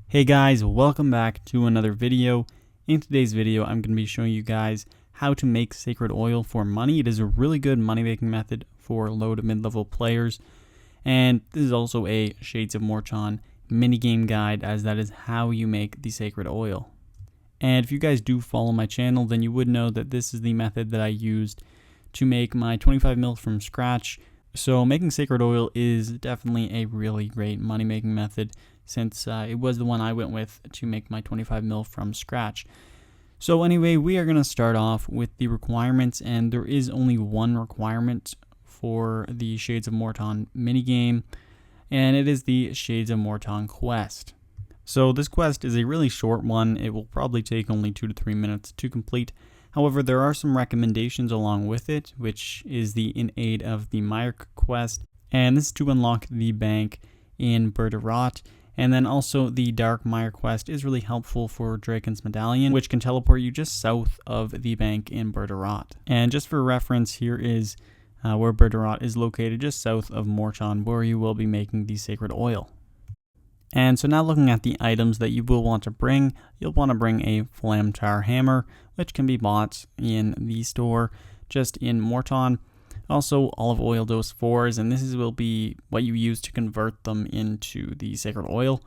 Hey guys, welcome back to another video. In today's video, I'm going to be showing you guys how to make sacred oil for money. It is a really good money making method for low to mid-level players. And this is also a Shades of Mort'ton minigame guide, as that is how you make the sacred oil. And if you guys do follow my channel, then you would know that this is the method that I used to make my 25 mil from scratch. So making sacred oil is definitely a really great money making method, since it was the one I went with to make my 25 mil from scratch. So anyway, we are going to start off with the requirements, and there is only one requirement for the Shades of Mort'ton minigame, and it is the Shades of Mort'ton quest. So this quest is a really short one. It will probably take only 2 to 3 minutes to complete. However, there are some recommendations along with it, which is the In Aid of the Myrick quest, and this is to unlock the bank in Mort'ton. And then also the Dark Mire quest is really helpful for Draken's Medallion, which can teleport you just south of the bank in Mort'ton. And just for reference, here is where Mort'ton is located, just south of Mort'ton, where you will be making the sacred oil. And so now looking at the items that you will want to bring, you'll want to bring a Flamtar hammer, which can be bought in the store just in Mort'ton. Also, olive oil dose 4s, and this will be what you use to convert them into the sacred oil.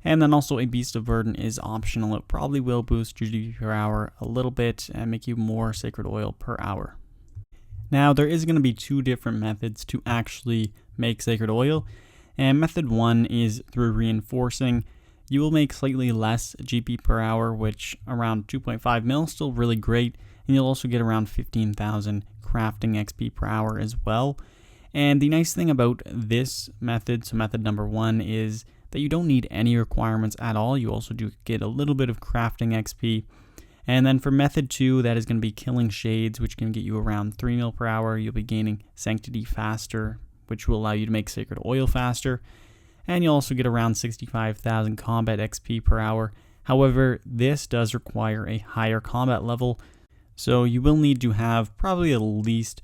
And then also a beast of burden is optional. It probably will boost your GP per hour a little bit and make you more sacred oil per hour. Now, there is going to be two different methods to actually make sacred oil. And method 1 is through reinforcing. You will make slightly less GP per hour, which around 2.5 mil, still really great. And you'll also get around 15,000 crafting XP per hour as well. And the nice thing about this method, so method number 1, is that you don't need any requirements at all. You also do get a little bit of crafting XP. And then for method 2, that is going to be killing shades, which can get you around 3 mil per hour. You'll be gaining sanctity faster, which will allow you to make sacred oil faster. And you'll also get around 65,000 combat XP per hour. However, this does require a higher combat level, so you will need to have probably at least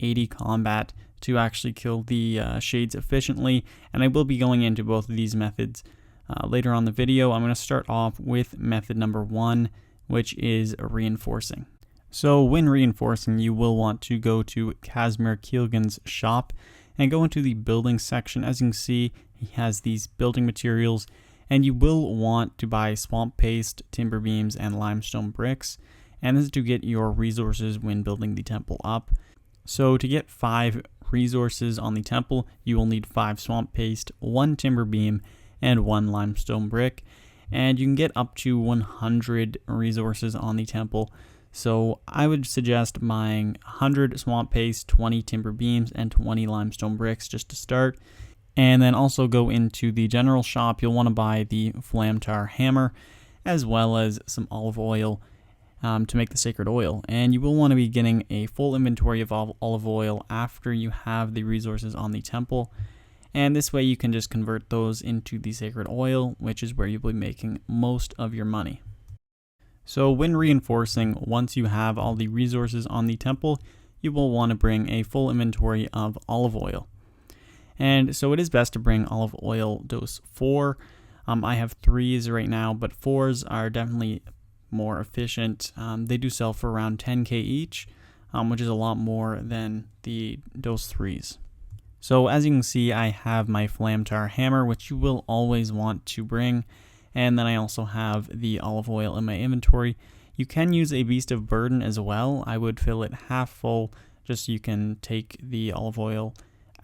80 combat to actually kill the shades efficiently. And I will be going into both of these methods later on the video. I'm going to start off with method number 1, which is reinforcing. So when reinforcing, you will want to go to Casimir Keelgan's shop and go into the building section. As you can see, he has these building materials, and you will want to buy swamp paste, timber beams, and limestone bricks. And this is to get your resources when building the temple up. So to get 5 resources on the temple, you will need 5 swamp paste, 1 timber beam, and 1 limestone brick. And you can get up to 100 resources on the temple. So I would suggest buying 100 swamp paste, 20 timber beams, and 20 limestone bricks just to start. And then also go into the general shop. You'll want to buy the Flamtar hammer, as well as some olive oil to make the sacred oil. And you will want to be getting a full inventory of olive oil after you have the resources on the temple. And this way you can just convert those into the sacred oil, which is where you'll be making most of your money. So when reinforcing, once you have all the resources on the temple, you will want to bring a full inventory of olive oil. And so it is best to bring olive oil dose 4. I have 3s right now, but 4s are definitely more efficient. They do sell for around 10k each, which is a lot more than the dose 3s. So as you can see, I have my Flamtar hammer, which you will always want to bring. And then I also have the olive oil in my inventory. You can use a beast of burden as well. I would fill it half full, just so you can take the olive oil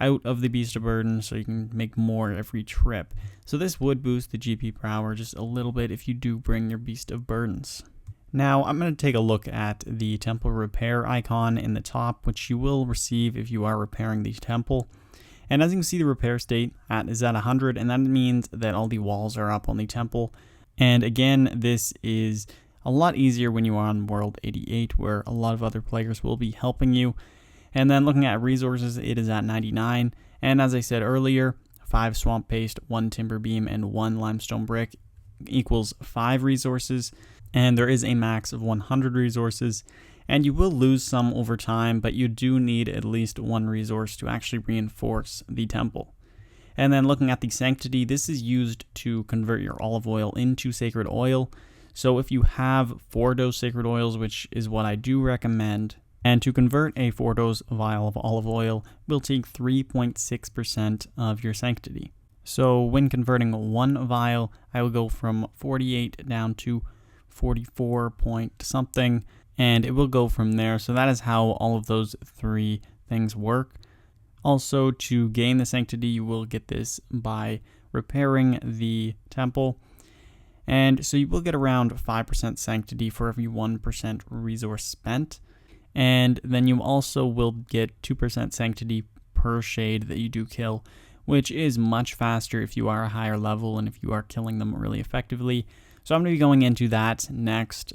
out of the beast of burden so you can make more every trip. So this would boost the GP per hour just a little bit if you do bring your beast of burdens. Now I'm going to take a look at the temple repair icon in the top, which you will receive if you are repairing the temple. And as you can see, the repair state is at 100, and that means that all the walls are up on the temple. And again, this is a lot easier when you are on World 88, where a lot of other players will be helping you. And then looking at resources, it is at 99. And as I said earlier, 5 swamp paste, 1 timber beam, and 1 limestone brick equals 5 resources. And there is a max of 100 resources. And you will lose some over time, but you do need at least 1 resource to actually reinforce the temple. And then looking at the sanctity, this is used to convert your olive oil into sacred oil. So if you have 4 dose sacred oils, which is what I do recommend, and to convert a 4 dose vial of olive oil will take 3.6% of your sanctity. So when converting 1 vial, I will go from 48 down to 44 point something, and it will go from there. So that is how all of those 3 things work. Also, to gain the sanctity, you will get this by repairing the temple. And so you will get around 5% sanctity for every 1% resource spent. And then you also will get 2% sanctity per shade that you do kill, which is much faster if you are a higher level and if you are killing them really effectively. So I'm going to be going into that next,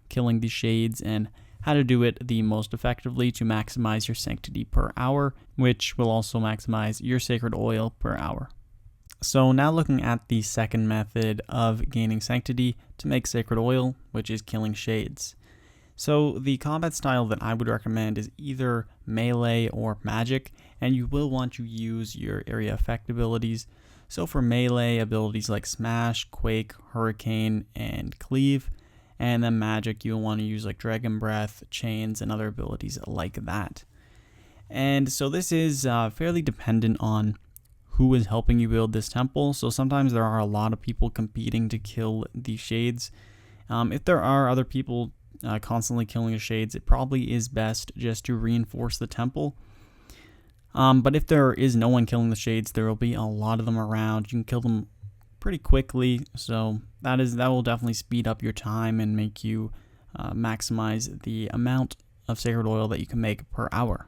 killing the shades and how to do it the most effectively to maximize your sanctity per hour, which will also maximize your sacred oil per hour. So now looking at the second method of gaining sanctity to make sacred oil, which is killing shades. So the combat style that I would recommend is either melee or magic, and you will want to use your area effect abilities. So for melee, abilities like Smash, Quake, Hurricane, and Cleave. And then magic, you'll want to use like Dragon Breath, Chains, and other abilities like that. And so this is fairly dependent on who is helping you build this temple. So sometimes there are a lot of people competing to kill the shades. If there are other people constantly killing the shades, it probably is best just to reinforce the temple. But if there is no one killing the shades, there will be a lot of them around. You can kill them pretty quickly, so that will definitely speed up your time and make you maximize the amount of sacred oil that you can make per hour.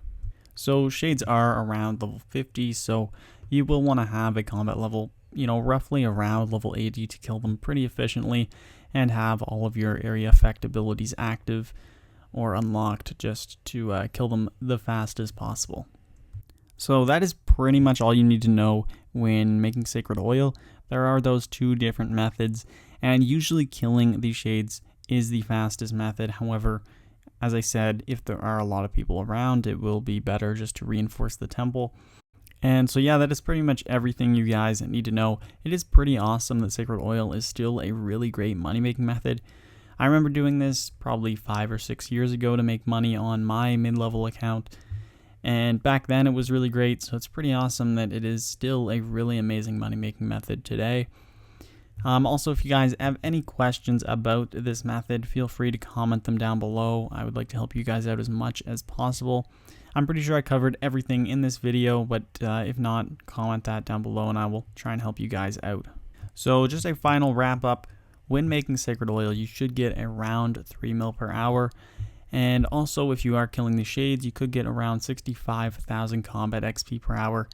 So shades are around level 50, so you will want to have a combat level, roughly around level 80 to kill them pretty efficiently, and have all of your area effect abilities active or unlocked just to kill them the fastest possible. So that is pretty much all you need to know when making sacred oil. There are those 2 different methods, and usually killing these shades is the fastest method. However, as I said, if there are a lot of people around, it will be better just to reinforce the temple. And so yeah, that is pretty much everything you guys need to know. It is pretty awesome that sacred oil is still a really great money-making method. I remember doing this probably 5 or 6 years ago to make money on my mid-level account. And back then it was really great, so it's pretty awesome that it is still a really amazing money-making method today. Also, if you guys have any questions about this method, feel free to comment them down below. I would like to help you guys out as much as possible. I'm pretty sure I covered everything in this video, but if not, comment that down below and I will try and help you guys out. So just a final wrap up. When making sacred oil, you should get around 3 mil per hour. And also, if you are killing the shades, you could get around 65,000 combat XP per hour.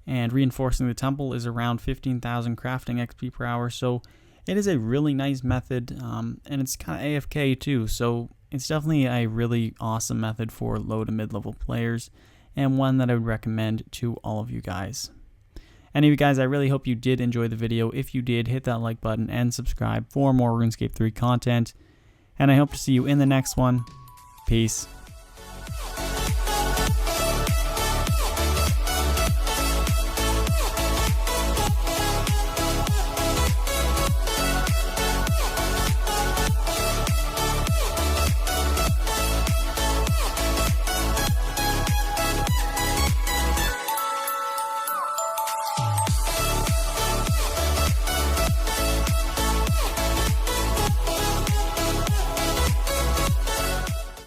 And reinforcing the temple is around 15,000 crafting XP per hour. So it is a really nice method, and it's kind of AFK too. So it's definitely a really awesome method for low to mid-level players, and one that I would recommend to all of you guys. Anyway guys, I really hope you did enjoy the video. If you did, hit that like button and subscribe for more RuneScape 3 content. And I hope to see you in the next one. Peace.